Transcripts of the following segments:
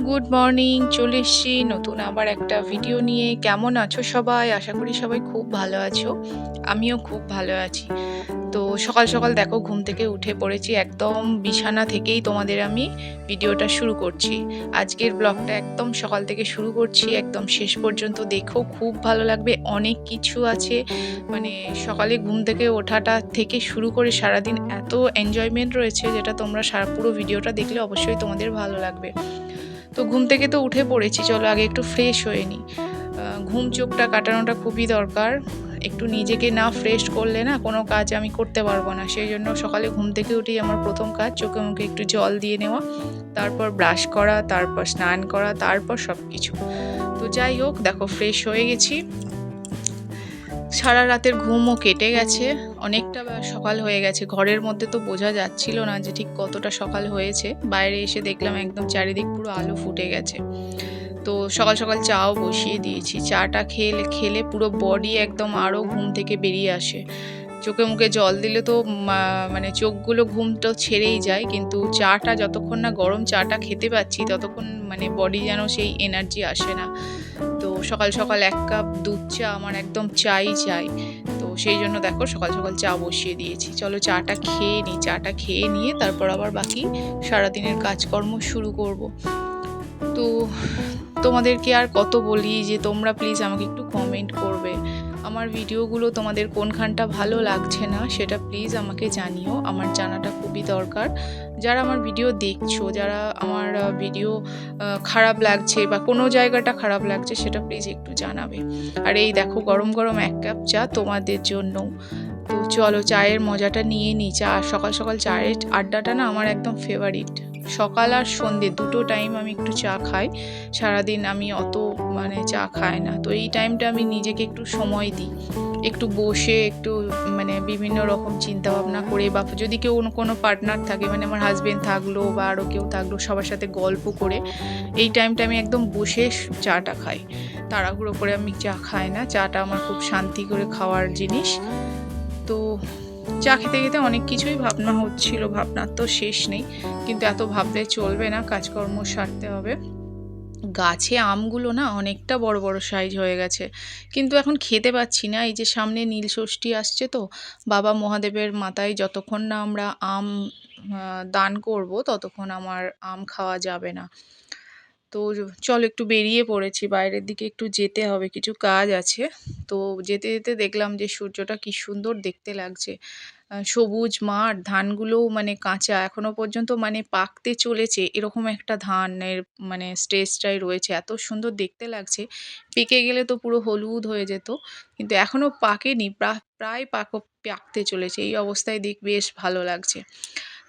Good morning, চলে এসেছি নতুন আবার একটা ভিডিও নিয়ে। কেমন আছো সবাই? আশা করি সবাই খুব ভালো আছো। আমিও খুব ভালো আছি। তো সকাল সকাল দেখো ঘুম থেকে উঠে পড়েছি, একদম বিছানা থেকেই তোমাদের আমি ভিডিওটা শুরু করছি। আজকের ব্লগটা একদম সকাল থেকে শুরু করছি, একদম শেষ পর্যন্ত দেখো, খুব ভালো লাগবে। অনেক কিছু আছে, মানে সকালে ঘুম থেকে ওঠাটা থেকে শুরু করে সারাদিন এত এনজয়মেন্ট রয়েছে, যেটা তোমরা সারা পুরো ভিডিওটা দেখলে অবশ্যই তোমাদের ভালো লাগবে। তো ঘুম থেকে তো উঠে পড়েছি, চলো আগে একটু ফ্রেশ হয়ে নিই। ঘুম চোখটা কাটানোটা খুবই দরকার। একটু নিজেকে না ফ্রেশ করলে না কোনো কাজ আমি করতে পারবো না। সেই জন্য সকালে ঘুম থেকে উঠেই আমার প্রথম কাজ চোখে মুখে একটু জল দিয়ে নেওয়া, তারপর ব্রাশ করা, তারপর স্নান করা, তারপর সব কিছু। তো যাই হোক, দেখো ফ্রেশ হয়ে গেছি। সারা রাতের ঘুমও কেটে গেছে, অনেকটা সকাল হয়ে গেছে। ঘরের মধ্যে তো বোঝা যাচ্ছিল না যে ঠিক কতটা সকাল হয়েছে। বাইরে এসে দেখলাম একদম চারিদিক পুরো আলো ফুটে গেছে। তো সকাল সকাল চাও বসিয়ে দিয়েছি। চাটা খেলে খেলে পুরো বডি একদম আরও ঘুম থেকে বেরিয়ে আসে। চোখে মুখে জল দিলে তো মানে চোখগুলো ঘুম তো ছেড়েই যায়, কিন্তু চাটা যতক্ষণ না গরম চাটা খেতে পাচ্ছি ততক্ষণ মানে বডি যেন সেই এনার্জি আসে না। তো সকাল সকাল ১ কাপ দুধ চা আমার একদম চাই চাই। তো সেই জন্য দেখো সকাল সকাল চা বসিয়ে দিয়েছি। চলো চাটা খেয়ে নিই। চাটা খেয়ে নিয়ে তারপর আবার বাকি সারাদিনের কাজকর্ম শুরু করব। তো তোমাদেরকে আর কত বলি যে তোমরা প্লিজ আমাকে একটু কমেন্ট করবে। আমার ভিডিওগুলো তোমাদের কোনখানটা ভালো লাগছে না সেটা প্লিজ আমাকে জানিও। আমার জানাটা খুবই দরকার। যারা আমার ভিডিও দেখছো, যারা আমার ভিডিও খারাপ লাগছে বা কোনো জায়গাটা খারাপ লাগছে সেটা প্লিজ একটু জানাবে। আর এই দেখো গরম গরম ১ কাপ চা তোমাদের জন্যও। তো চলো চায়ের মজাটা নিয়ে নিই। সকাল সকাল চায়ের আড্ডাটা না আমার একদম ফেভারিট। সকাল আর সন্ধ্যে দুটো টাইম আমি একটু চা খাই। সারাদিন আমি অত মানে চা খাই না। তো এই টাইমটা আমি নিজেকে একটু সময় দিই। একটু বসে একটু মানে বিভিন্ন রকম চিন্তাভাবনা করে, বা যদি কেউ কোনো পার্টনার থাকে, মানে আমার হাসবেন্ড থাকলো বা আরও কেউ থাকলো, সবার সাথে গল্প করে এই টাইমটা আমি একদম বসে চাটা খাই। তাড়াহুড়ো করে আমি চা খাই না। চাটা আমার খুব শান্তি করে খাওয়ার জিনিস। তো চা খেতে খেতে অনেক কিছুই ভাবনা হচ্ছিল, ভাবনার তো শেষ নেই। কিন্তু এত ভাবলে চলবে না, কাজকর্ম সারতে হবে। গাছে আমগুলো না অনেকটা বড় বড় সাইজ হয়ে গেছে, কিন্তু এখন খেতে পাচ্ছি না। এই যে সামনে নীলষষ্ঠী আসছে, তো বাবা মহাদেবের মাথায় যতক্ষণ না আমরা আম দান করব ততক্ষণ আমার আম খাওয়া যাবে না। তো চলো একটু বেরিয়ে পড়েছি, বাইরের দিকে একটু যেতে হবে, কিছু কাজ আছে। তো যেতে যেতে দেখলাম যে সূর্যটা কি সুন্দর দেখতে লাগছে। সবুজ মাঠ, ধানগুলোও মানে কাঁচা এখনো পর্যন্ত, মানে পাকতে চলেছে এরকম একটা ধানের মানে স্টেজটাই রয়েছে। এত সুন্দর দেখতে লাগছে। পেকে গেলে তো পুরো হলুদ হয়ে যেত, কিন্তু এখনো পাকেনি, প্রায় পাকতে চলেছে। এই অবস্থায় বেশ ভালো লাগছে।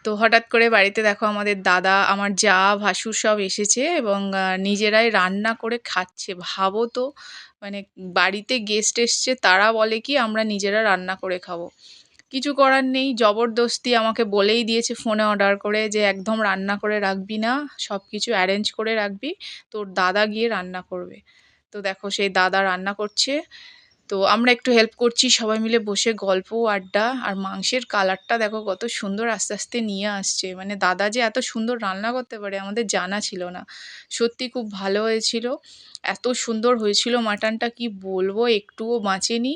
তো হঠাৎ করে বাড়িতে দেখো আমাদের দাদা, আমার জা, ভাসুর সব এসেছে এবং নিজেরাই রান্না করে খাচ্ছে। ভাবো তো, মানে বাড়িতে গেস্ট এসছে, তারা বলে কি আমরা নিজেরা রান্না করে খাবো। কিছু করার নেই, জবরদস্তি আমাকে বলেই দিয়েছে ফোনে অর্ডার করে যে একদম রান্না করে রাখবি না, সব কিছু অ্যারেঞ্জ করে রাখবি, তোর দাদা গিয়ে রান্না করবে। তো দেখো সেই দাদা রান্না করছে, তো আমরা একটু হেল্প করছি সবাই মিলে বসে গল্প আড্ডা। আর মাংসের কালারটা দেখো কত সুন্দর আস্তে আস্তে নিয়ে আসছে। মানে দাদা যে এত সুন্দর রান্না করতে পারে আমাদের জানা ছিল না। সত্যি খুব ভালো হয়েছিল। এত সুন্দর হয়েছিল মাটনটা, কি বলবো, একটুও বাঁচেনি।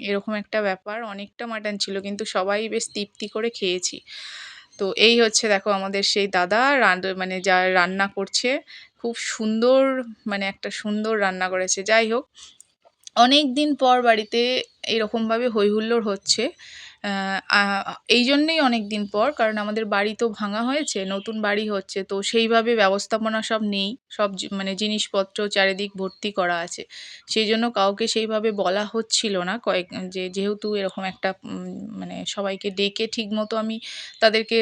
এরকম একটা ব্যাপার, অনেকটা মাটন ছিল কিন্তু সবাই বেশ তৃপ্তি করে খেয়েছি। তো এই হচ্ছে দেখো আমাদের সেই দাদা মানে যা রান্না করছে, খুব সুন্দর, মানে একটা সুন্দর রান্না করেছে। যাই হোক, অনেক দিন পর বাড়িতে এরকমভাবে হৈ হুল্লোড় হচ্ছে। এই জন্যেই অনেক দিন পর, কারণ আমাদের বাড়ি তো ভাঙা হয়েছে, নতুন বাড়ি হচ্ছে, তো সেইভাবে ব্যবস্থাপনা সব নেই। সব মানে জিনিসপত্র চারিদিক ভর্তি করা আছে। সেই জন্য কাউকে সেইভাবে বলা হচ্ছিল না, যেহেতু এরকম একটা মানে সবাইকে ডেকে ঠিকমতো আমি তাদেরকে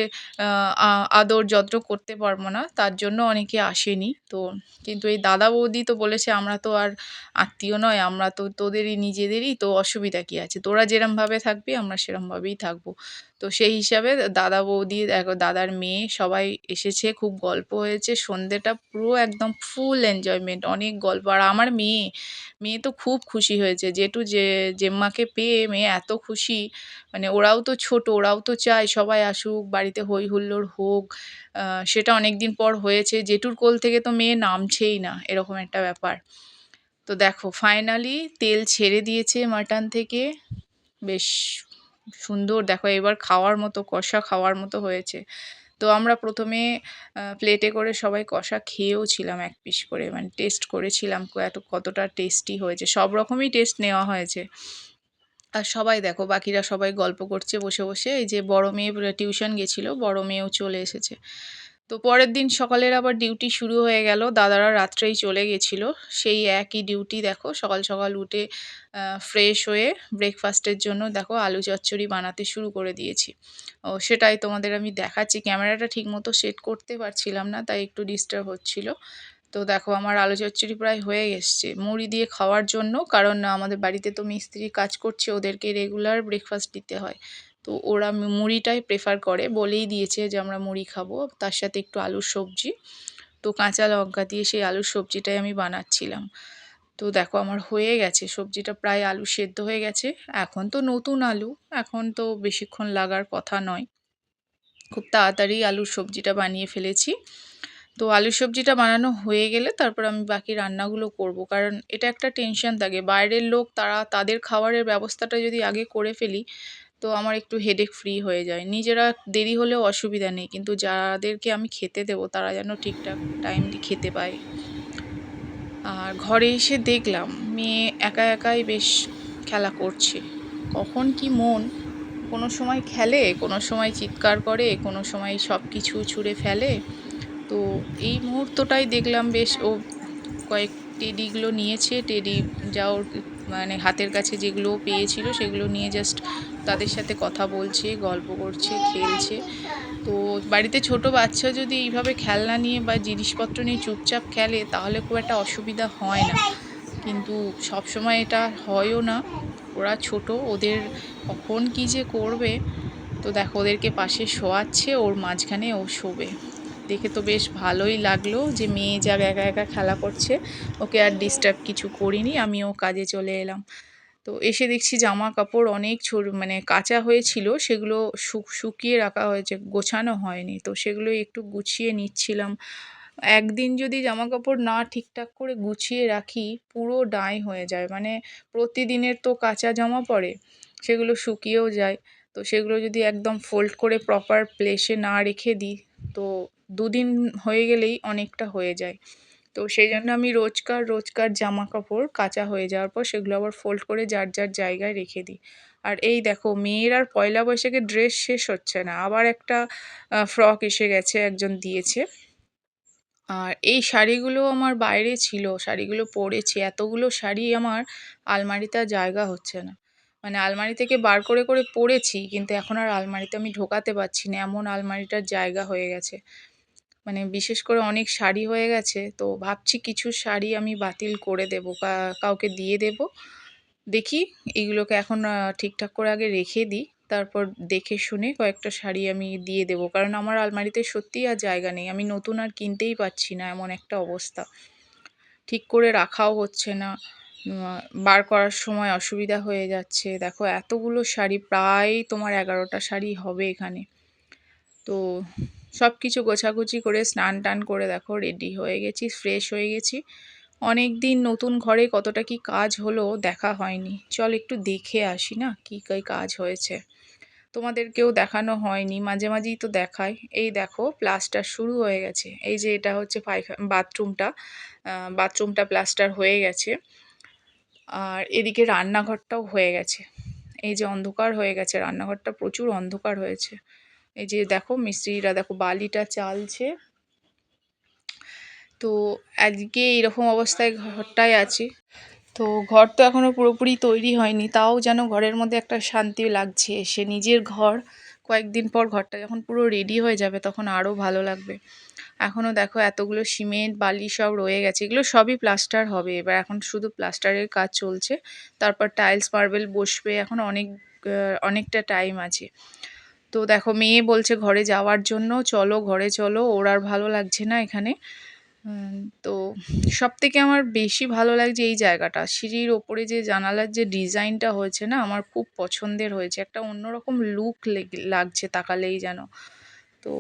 আদর যত্ন করতে পারবো না, তার জন্য অনেকে আসেনি। তো কিন্তু এই দাদা বৌদি তো বলেছে আমরা তো আর আত্মীয় নয়, আমরা তো তোদেরই নিজেদেরই, তো অসুবিধা কী আছে, তোরা যেরমভাবে থাকবি আমরা সেরমভাবে এরকমভাবেই থাকবো। তো সেই হিসাবে দাদা, বৌদি, দেখো দাদার মেয়ে সবাই এসেছে। খুব গল্প হয়েছে। সন্ধ্যেটা পুরো একদম ফুল এনজয়মেন্ট। অনেক গল্প। আর আমার মেয়ে তো খুব খুশি হয়েছে। জেম্মাকে পেয়ে মেয়ে এত খুশি, মানে ওরাও তো ছোট, ওরাও তো চায় সবাই আসুক, বাড়িতে হই হুল্লোড় হোক। সেটা অনেকদিন পর হয়েছে। জেঠুর কোল থেকে তো মেয়ে নামছেই না, এরকম একটা ব্যাপার। তো দেখো ফাইনালি তেল ছেড়ে দিয়েছে মাটন থেকে। বেশ সুন্দর, দেখো এবার খাওয়ার মতো, কষা খাওয়ার মতো হয়েছে। তো আমরা প্রথমে প্লেটে করে সবাই কষা খেয়েও ছিলাম এক পিস করে, মানে টেস্ট করেছিলাম কতটা টেস্টি হয়েছে। সব রকমই টেস্ট নেওয়া হয়েছে। আর সবাই দেখো, বাকিরা সবাই গল্প করছে বসে বসে। এই যে বড় মেয়ে টিউশন গেছিল, বড় মেয়েও চলে এসেছে। তো পরের দিন সকালের আবার ডিউটি শুরু হয়ে গেল। দাদারা রাত্রেই চলে গেছিল। সেই একই ডিউটি, দেখো সকাল সকাল উঠে ফ্রেশ হয়ে ব্রেকফাস্টের জন্য দেখো আলু চচ্চড়ি বানাতে শুরু করে দিয়েছি। সেটাই তোমাদের আমি দেখাচ্ছি। ক্যামেরাটা ঠিকমতো সেট করতে পারছিলাম না, তাই একটু ডিস্টার্ব হচ্ছিল। তো দেখো আমার আলু চচ্চড়ি প্রায় হয়ে এসছে মুড়ি দিয়ে খাওয়ার জন্য, কারণ আমাদের বাড়িতে তো মিস্ত্রি কাজ করছে, ওদেরকে রেগুলার ব্রেকফাস্ট দিতে হয়। তো ওরা মুড়িটাই প্রেফার করে, বলেই দিয়েছে যে আমরা মুড়ি খাবো, তার সাথে একটু আলুর সবজি। তো কাঁচা লঙ্কা দিয়ে সেই আলুর সবজিটাই আমি বানাচ্ছিলাম। তো দেখো আমার হয়ে গেছে সবজিটা, প্রায় আলু সেদ্ধ হয়ে গেছে। এখন তো নতুন আলু, এখন তো বেশিক্ষণ লাগার কথা নয়। খুব তাড়াতাড়ি আলুর সবজিটা বানিয়ে ফেলেছি। তো আলুর সবজিটা বানানো হয়ে গেলে তারপর আমি বাকি রান্নাগুলো করব, কারণ এটা একটা টেনশন থাকে। বাইরের লোক, তাদের খাবারের ব্যবস্থাটা যদি আগে করে ফেলি, তো আমার একটু হেডেক ফ্রি হয়ে যায়। নিজেরা দেরি হলেও অসুবিধা নেই, কিন্তু যাদেরকে আমি খেতে দেবো তারা যেন ঠিকঠাক টাইমলি খেতে পায়। আর ঘরে এসে দেখলাম মেয়ে একা একাই বেশ খেলা করছে। কখন কি মন, কোনো সময় খেলে, কোনো সময় চিৎকার করে, কোনো সময় সব কিছু ছুঁড়ে ফেলে। তো এই মুহূর্তটাই দেখলাম বেশ ও কয়েক টেডিগুলো নিয়েছে। টেডি যা ওর মানে হাতের কাছে যেগুলো পেয়েছিল সেগুলো নিয়ে জাস্ট তাদের সাথে কথা বলছে, গল্প করছে, খেলছে। তো বাড়িতে ছোট বাচ্চা যদি এইভাবে খেলনা নিয়ে বা জিনিসপত্র নিয়ে চুপচাপ খেলে তাহলে খুব একটা অসুবিধা হয় না, কিন্তু সব সময় এটা হয়ও না। ওরা ছোট, ওদের কখন কী যে করবে। তো দেখো ওদেরকে পাশে শোয়াচ্ছে, ওর মাঝখানে ও শোবে। দেখে তো বেশ ভালোই লাগলো যে মেয়ে যা একা একা খেলা করছে, ওকে আর ডিস্টার্ব কিছু করিনি, আমিও কাজে চলে এলাম। তো এসে দেখছি জামা কাপড় অনেক মানে কাচা হয়েছিল, সেগুলো শুকিয়ে রাখা হয়েছে, গোছানো হয়নি। তো সেগুলো একটু গুছিয়ে নিচ্ছিলাম। একদিন যদি জামা কাপড় না ঠিকঠাক করে গুছিয়ে রাখি, পুরো ডাঁই হয়ে যায়। মানে প্রতিদিনের তো কাচা জামা পড়ে, সেগুলো শুকিয়েও যায়। তো সেগুলো যদি একদম ফোল্ড করে প্রপার প্লেসে না রেখে দিই, তো দুদিন হয়ে গেলেই অনেকটা হয়ে যায়। তো সেই জন্য আমি রোজকার জামা কাপড় কাচা হয়ে যাওয়ার পর সেগুলো আবার ফোল্ড করে যার যার জায়গায় রেখে দিই। আর এই দেখো মেয়ের আর পয়লা বৈশাখের ড্রেস শেষ হচ্ছে না, আবার একটা ফ্রক এসে গেছে, একজন দিয়েছে। আর এই শাড়িগুলো আমার বাইরে ছিল, শাড়িগুলো পরেছি। এতগুলো শাড়ি আমার আলমারিতে আর জায়গা হচ্ছে না। মানে আলমারি থেকে বার করে করে পরেছি, কিন্তু এখন আর আলমারিতে আমি ঢোকাতে পারছি না, এমন আলমারিটার জায়গা হয়ে গেছে। মানে বিশেষ করে অনেক শাড়ি হয়ে গেছে। তো ভাবছি কিছু শাড়ি আমি বাতিল করে দেবো, কাউকে দিয়ে দেবো। দেখি এগুলোকে এখন ঠিকঠাক করে আগে রেখে দিই, তারপর দেখে শুনে কয়েকটা শাড়ি আমি দিয়ে দেবো, কারণ আমার আলমারিতে সত্যিই আর জায়গা নেই। আমি নতুন আর কিনতেই পারছি না, এমন একটা অবস্থা। ঠিক করে রাখাও হচ্ছে না, বার করার সময় অসুবিধা হয়ে যাচ্ছে। দেখো এতগুলো শাড়ি, প্রায় তোমার 11টা শাড়ি হবে এখানে। তো সব কিছু গোছাগুছি করে স্নান টান করে দেখো রেডি হয়ে গেছি, ফ্রেশ হয়ে গেছি। অনেক দিন নতুন ঘরে কতটা কি কাজ হলো দেখা হয়নি, চল একটু দেখে আসি না কি কী কাজ হয়েছে। তোমাদেরকেও দেখানো হয়নি, মাঝে মাঝেই তো দেখাই। এই দেখো প্লাস্টার শুরু হয়ে গেছে। এই যে এটা হচ্ছে বাথরুমটা প্লাস্টার হয়ে গেছে। আর এদিকে রান্নাঘরটাও হয়ে গেছে। এই যে অন্ধকার হয়ে গেছে, রান্নাঘরটা প্রচুর অন্ধকার হয়েছে। এই যে দেখো মিস্ত্রিরা দেখো বালিটা চালছে। তো আজকে এরকম অবস্থায় ঘরটায় আছি। তো ঘর তো এখনও পুরোপুরি তৈরি হয়নি, তাও যেন ঘরের মধ্যে একটা শান্তি লাগছে। এসে নিজের ঘর, কয়েকদিন পর ঘরটা যখন পুরো রেডি হয়ে যাবে তখন আরও ভালো লাগবে। এখনও দেখো এতগুলো সিমেন্ট বালি সব রয়ে গেছে, এগুলো সবই প্লাস্টার হবে এবার। এখন শুধু প্লাস্টারের কাজ চলছে, তারপর টাইলস মার্বেল বসবে। এখন অনেক অনেকটা টাইম আছে। তো দেখো মেয়ে বলছে ঘরে যাওয়ার জন্য, চলো ঘরে চলো, ওর আর ভালো লাগছে না এখানে। তো সবথেকে আমার বেশি ভালো লাগছে এই জায়গাটা, সিঁড়ির ওপরে যে জানালার যে ডিজাইনটা হয়েছে না, আমার খুব পছন্দের হয়েছে। একটা অন্যরকম লুক লাগছে তাকালেই যেন। তো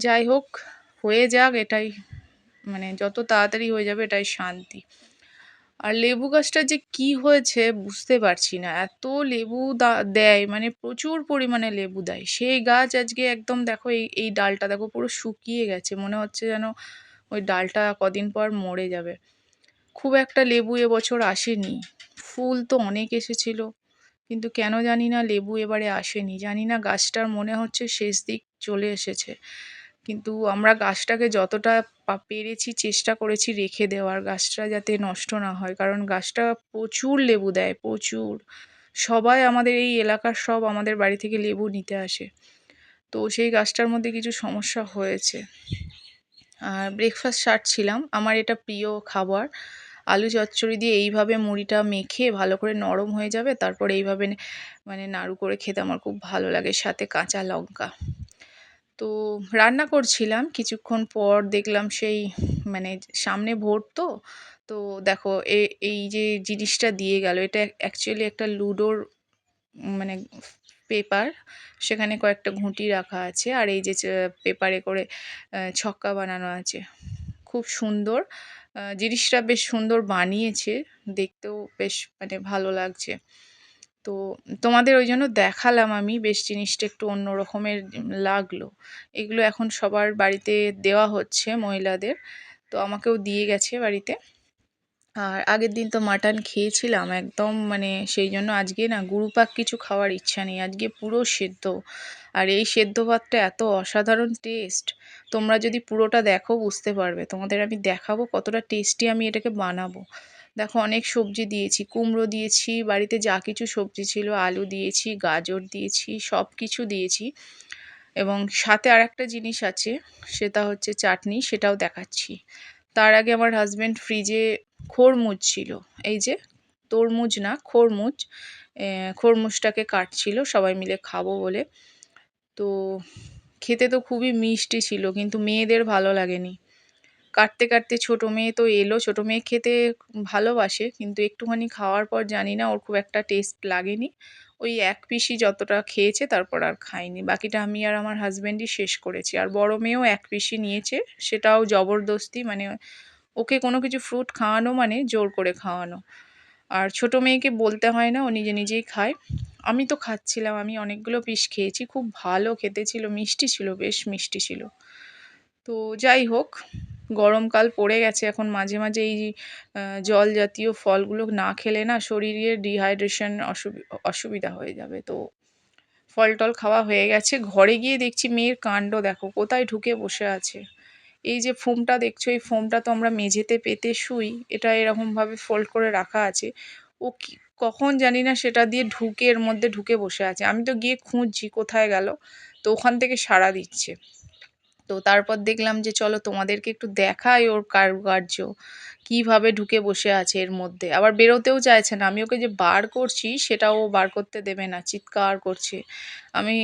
যাই হোক, হয়ে যাক এটাই, মানে যত তাড়াতাড়ি হয়ে যাবে এটাই শান্তি। আর লেবু গাছটা যে কি হয়েছে বুঝতে পারছি না, এত লেবু দেয়, মানে প্রচুর পরিমাণে লেবু দেয় সেই গাছ। আজকে একদম দেখো এই এই ডালটা দেখো পুরো শুকিয়ে গেছে, মনে হচ্ছে যেন ওই ডালটা কদিন পর মরে যাবে। খুব একটা লেবু এবছর আসেনি। ফুল তো অনেক এসেছিল, কিন্তু কেন জানি না লেবু এবারে আসেনি। জানি না, গাছটার মনে হচ্ছে শেষ দিক চলে এসেছে। কিন্তু আমরা গাছটাকে যতটা পেরেছি চেষ্টা করেছি রেখে দেওয়ার, গাছটা যাতে নষ্ট না হয়, কারণ গাছটা প্রচুর লেবু দেয়, প্রচুর। সবাই আমাদের এই এলাকার সব আমাদের বাড়ি থেকে লেবু নিতে আসে। তো সেই গাছটার মধ্যে কিছু সমস্যা হয়েছে। আর ব্রেকফাস্ট সারছিলাম, আমার এটা প্রিয় খাবার। আলু চচ্চড়ি দিয়ে এইভাবে মুড়িটা মেখে ভালো করে নরম হয়ে যাবে, তারপর এইভাবে মানে নাড়ু করে খেতে আমার খুব ভালো লাগে, সাথে কাঁচা লঙ্কা। তো রান্না করছিলাম, কিছুক্ষণ পর দেখলাম সেই মানে সামনে ভোট তো, তো দেখো এই যে জিনিসটা দিয়ে গেল, এটা অ্যাকচুয়ালি একটা লুডোর মানে পেপার। সেখানে কয়েকটা ঘুঁটি রাখা আছে, আর এই যে পেপারে করে ছক্কা বানানো আছে, খুব সুন্দর। জিনিসটা বেশ সুন্দর বানিয়েছে, দেখতেও বেশ মানে ভালো লাগছে। তো তোমাদের ওই জন্য দেখালাম আমি, বেশ জিনিসটা একটু অন্য রকমের লাগলো। এগুলো এখন সবার বাড়িতে দেওয়া হচ্ছে মহিলাদের, তো আমাকেও দিয়ে গেছে বাড়িতে। আর আগের দিন তো মাটন খেয়েছিলাম একদম, মানে সেই জন্য আজকে না গুরুপাক কিছু খাওয়ার ইচ্ছা নেই, আজকে পুরো সেদ্ধ। আর এই সেদ্ধ ভাতটা এত অসাধারণ টেস্ট, তোমরা যদি পুরোটা দেখো বুঝতে পারবে। তোমাদের আমি দেখাবো কতটা টেস্টি আমি এটাকে বানাবো। দেখো অনেক সবজি দিয়েছি, কুমড়ো দিয়েছি, বাড়িতে যা কিছু সবজি ছিল, আলু দিয়েছি, গাজর দিয়েছি, সব কিছু দিয়েছি। এবং সাথে আর একটা জিনিস আছে, সেটা হচ্ছে চাটনি, সেটাও দেখাচ্ছি। তার আগে আমার হাজব্যান্ড ফ্রিজে খরমুজ ছিল, এই যে তরমুজ না খরমুজ, খরমুজটাকে কাটছিল সবাই মিলে খাবো বলে। তো খেতে তো খুবই মিষ্টি ছিল, কিন্তু মেয়েদের ভালো লাগেনি। কাটতে কাটতে ছোটো মেয়ে তো এলো, ছোটো মেয়ে খেতে ভালোবাসে, কিন্তু একটুখানি খাওয়ার পর জানি না ওর খুব একটা টেস্ট লাগেনি। ওই এক পিসই যতটা খেয়েছে, তারপর আর খাইনি। বাকিটা আমি আর আমার হাজব্যান্ডই শেষ করেছি। আর বড় মেয়েও এক পিসই নিয়েছে, সেটাও জবরদস্তি, মানে ওকে কোনো কিছু ফ্রুট খাওয়ানো মানে জোর করে খাওয়ানো। আর ছোটো মেয়েকে বলতে হয় না, ও নিজে নিজেই খায়। আমি তো খাচ্ছিলাম, আমি অনেকগুলো পিস খেয়েছি, খুব ভালো খেতে ছিল, মিষ্টি ছিল, বেশ মিষ্টি ছিল। তো যাই হোক, গরমকাল পড়ে গেছে এখন, মাঝে মাঝে এই জল জাতীয় ফলগুলো না খেলে না শরীরের ডিহাইড্রেশন অসুবিধা হয়ে যাবে। তো ফল টল খাওয়া হয়ে গেছে, ঘরে গিয়ে দেখছি মেয়ের কাণ্ড দেখো, কোথায় ঢুকে বসে আছে। এই যে ফোমটা দেখছো, এই ফোমটা তো আমরা মেঝেতে পেতে শুই, এটা এরকমভাবে ফোল্ড করে রাখা আছে। ও কি কখন জানি না সেটা দিয়ে ঢুকে এর মধ্যে ঢুকে বসে আছে, আমি তো গিয়ে খুঁজছি কোথায় গেল, তো ওখান থেকে সাড়া দিচ্ছে। তো তারপর দেখলাম যে চলো তোমাদেরকে একটু দেখাই ওর কারুকার্য, কিভাবে ঢুকে বসে আছে এর মধ্যে। আবার বেরোতেও চাইছে না, আমি ওকে যে বার করছি সেটাও বার করতে দেবে না, চিৎকার করছে। আমি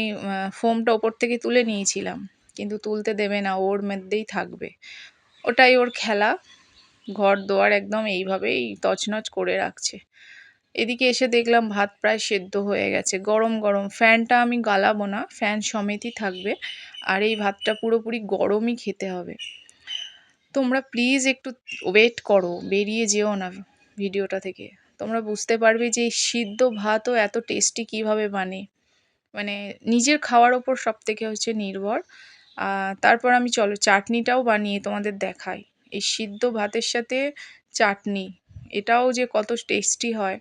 ফোমটা ওপর থেকে তুলে নিয়েছিলাম, কিন্তু তুলতে দেবে না, ওর মধ্যেই থাকবে। ওটাই ওর খেলা, ঘর দোয়ার একদম এইভাবেই তছনছ করে রাখছে। এদিকে এসে দেখলাম ভাত প্রায় সেদ্ধ হয়ে গেছে, গরম গরম। ফ্যানটা আমি গালাবো না, ফ্যান সমেতই থাকবে। আর এই ভাতটা পুরোপুরি গরমই খেতে হবে। তোমরা প্লিজ একটু ওয়েট করো, বেরিয়ে যেও না ভিডিওটা থেকে। তোমরা বুঝতে পারবে যে এই সিদ্ধ ভাতও এত টেস্টি কিভাবে মানে নিজের খাওয়ার ওপর সব থেকে হচ্ছে নির্ভর। তারপর আমি চলো চাটনিটাও বানিয়ে তোমাদের দেখাই। এই সিদ্ধ ভাতের সাথে চাটনি, এটাও যে কত টেস্টি হয়,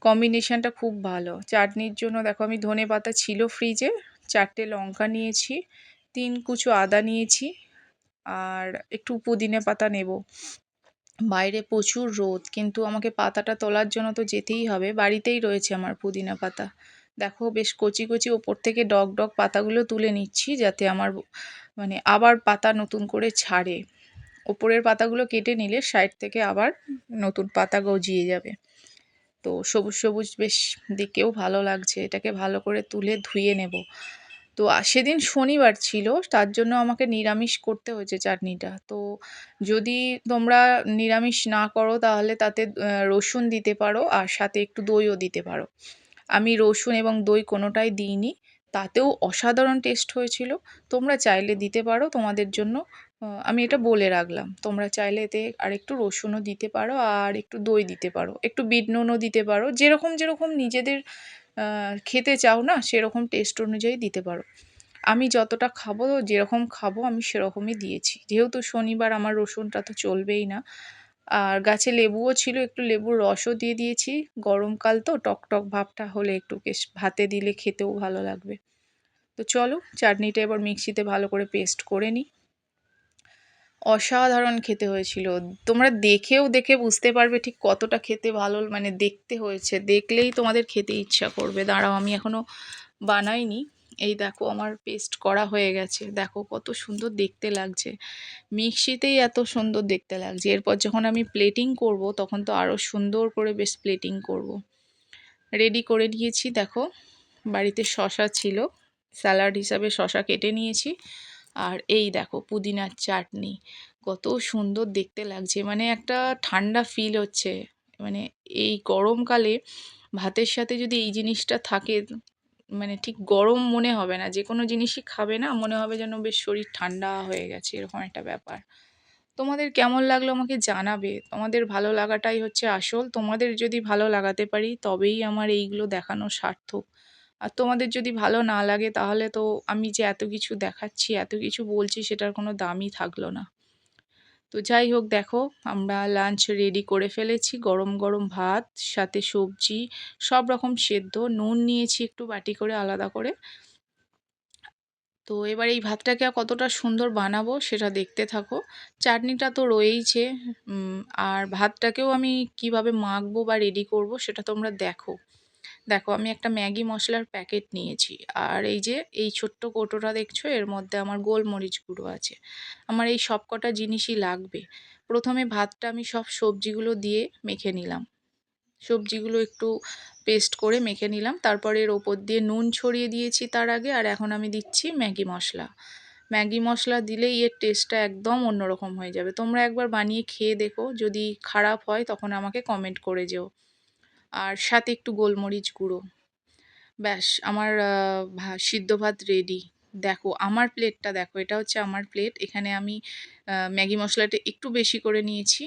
কম্বিনেশনটা খুব ভালো। চাটনির জন্য দেখো আমি ধনেপাতা ছিল ফ্রিজে, 4টে লঙ্কা নিয়েছি, 3 কুচো আদা নিয়েছি, আর একটু পুদিনা পাতা নেব। বাইরে প্রচুর রোদ, কিন্তু আমাকে পাতাটা তোলার জন্য তো যেতেই হবে, বাড়িতেই রয়েছে আমার পুদিনা পাতা। দেখো বেশ কচি কচি ওপর থেকে ডগ ডগ পাতাগুলো তুলে নিচ্ছি, যাতে আমার মানে আবার পাতা নতুন করে ছাড়ে। ওপরের পাতাগুলো কেটে নিলে সাইড থেকে আবার নতুন পাতা গজিয়ে যাবে। তো তো সবুজ সবুজ বেশ দেখেও ভালো লাগছে। এটাকে ভালো করে তুলে ধুয়ে নেব। তো সেদিন শনিবার ছিল, তার জন্য আমাকে নিরামিষ করতে হয়েছে চাটনিটা। তো যদি তোমরা নিরামিষ না করো তাহলে তাতে রসুন দিতে পারো আর সাথে একটু দইও দিতে পারো। আমি রসুন এবং দই কোনোটাই দিইনি, তাতেও অসাধারণ টেস্ট হয়েছিল। তোমরা চাইলে দিতে পারো তোমাদের জন্য। আমি এটা বলে রাখলাম। তোমরা চাইলে এতে আরেকটু রসুনও দিতে পারো আর একটু দই দিতে পারো। একটু বিট নুনও দিতে পারো। যেরকম নিজেদের খেতে চাও না সেরকম টেস্ট অনুযায়ী দিতে পারো। আমি যতটা খাবো যেরকম খাবো আমি সেরকমই দিয়েছি। যেহেতু শনিবার আমার রসুনটা তো চলবেই না। আর গাছে লেবুও ছিল, একটু লেবুর রসও দিয়ে দিয়েছি। গরমকাল তো টক ভাবটা হলে একটু বেশ ভাতে দিলে খেতেও ভালো লাগবে। তো চলো চাটনিটা এবার মিক্সিতে ভালো করে পেস্ট করে নিই। অসাধারণ খেতে হয়েছিল। তোমরা দেখে বুঝতে পারবে ঠিক কতটা খেতে ভালো মানে দেখতে হয়েছে। দেখলেই তোমাদের খেতে ইচ্ছা করবে। দাঁড়াও আমি এখনও বানাইনি। এই দেখো আমার পেস্ট করা হয়ে গেছে। দেখো কত সুন্দর দেখতে লাগছে। মিক্সিতেই এত সুন্দর দেখতে লাগছে। এরপর যখন আমি প্লেটিং করব তখন তো আরও সুন্দর করে বেশ প্লেটিং করব। রেডি করে নিয়েছি দেখো। বাড়িতে শসা ছিল, স্যালাড হিসাবে শসা কেটে নিয়েছি। আর এই দেখো পুদিনার চাটনি, কত সুন্দর দেখতে লাগছে। মানে একটা ঠান্ডা ফিল হচ্ছে। মানে এই গরমকালে ভাতের সাথে যদি এই জিনিসটা থাকে, মানে ঠিক গরম মনে হবে না। যে কোনো জিনিসই খাবে না, মনে হবে যেন বেশ শরীর ঠান্ডা হয়ে গেছে, এরকম একটা ব্যাপার। তোমাদের কেমন লাগলো আমাকে জানাবে। তোমাদের ভালো লাগাটাই হচ্ছে আসল। তোমাদের যদি ভালো লাগাতে পারি তবেই আমার এইগুলো দেখানো সার্থক। আর তোমাদের যদি ভালো না লাগে তাহলে তো আমি যে এত কিছু দেখাচ্ছি, এত কিছু বলছি সেটার কোনো দামই থাকলো না। তো যাই হোক দেখো আমরা লাঞ্চ রেডি করে ফেলেছি। গরম গরম ভাত, সাথে সবজি, সব রকম সেদ্ধ, নুন নিয়েছি একটু বাটি করে আলাদা করে। তো এবার এই ভাতটাকে কতটা সুন্দর বানাবো সেটা দেখতে থাকো। চাটনিটা তো রয়েইছে। আর ভাতটাকেও আমি কিভাবে মাখবো বা রেডি করব সেটা তোমরা দেখো। দেখো আমি একটা ম্যাগি মশলার প্যাকেট নিয়েছি। আর এই যে এই ছোট্ট কৌটোটা দেখছো, এর মধ্যে আমার গোলমরিচ গুঁড়ো আছে। আমার এই সব কটা জিনিসই লাগবে। প্রথমে ভাতটা আমি সব সবজিগুলো দিয়ে মেখে নিলাম। সবজিগুলো একটু পেস্ট করে মেখে নিলাম। তারপরে এর ওপর দিয়ে নুন ছড়িয়ে দিয়েছি তার আগে। আর এখন আমি দিচ্ছি ম্যাগি মশলা। ম্যাগি মশলা দিলেই এর টেস্টটা একদম অন্যরকম হয়ে যাবে। তোমরা একবার বানিয়ে খেয়ে দেখো, যদি খারাপ হয় তখন আমাকে কমেন্ট করে যেও। আর সাথে একটু গোলমরিচ গুঁড়ো। ব্যাস আমার সিদ্ধ ভাত রেডি। দেখো আমার প্লেটটা দেখো, এটা হচ্ছে আমার প্লেট। এখানে আমি ম্যাগি মশলাটা একটু বেশি করে নিয়েছি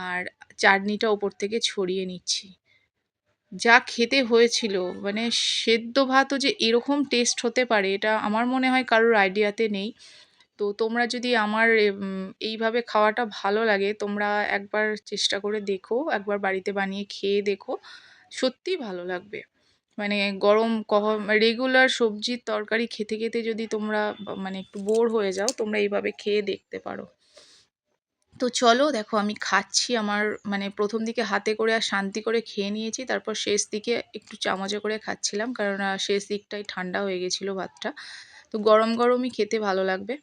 আর চাটনিটা ওপর থেকে ছড়িয়ে নিচ্ছি। যা খেতে হয়েছিল, মানে সেদ্ধ ভাতও যে এরকম টেস্ট হতে পারে এটা আমার মনে হয় কারোর আইডিয়াতে নেই। তো তোমরা যদি আমার এইভাবে খাওয়াটা ভালো লাগে তোমরা একবার চেষ্টা করে দেখো, একবার বাড়িতে বানিয়ে খেয়ে দেখো, সত্যিই ভালো লাগবে। মানে গরম রেগুলার সবজির তরকারি খেতে খেতে যদি তোমরা মানে একটু বোর হয়ে যাও, তোমরা এইভাবে খেয়ে দেখতে পারো। তো চলো দেখো আমি খাচ্ছি। আমার মানে প্রথম দিকে হাতে করে আর শান্তি করে খেয়ে নিয়েছি, তারপর শেষ দিকে একটু চামচে করে খাচ্ছিলাম, কারণ শেষ দিকটাই ঠান্ডা হয়ে গেছিলো ভাতটা। তো গরম গরমই খেতে ভালো লাগবে।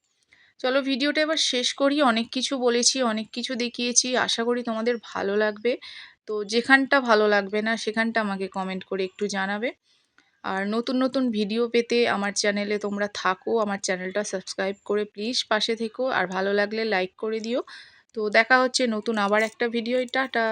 চলো ভিডিওটা এবার শেষ করি। অনেক কিছু বলেছি, অনেক কিছু দেখিয়েছি, আশা করি তোমাদের ভালো লাগবে। তো যেখানটা ভালো লাগবে না সেখানটা আমাকে কমেন্ট করে একটু জানাবে। আর নতুন নতুন ভিডিও পেতে আমার চ্যানেলে তোমরা থাকো, আমার চ্যানেলটা সাবস্ক্রাইব করে প্লিজ পাশে থেকো। আর ভালো লাগলে লাইক করে দিও। তো দেখা হচ্ছে নতুন আবার একটা ভিডিও। টাটা।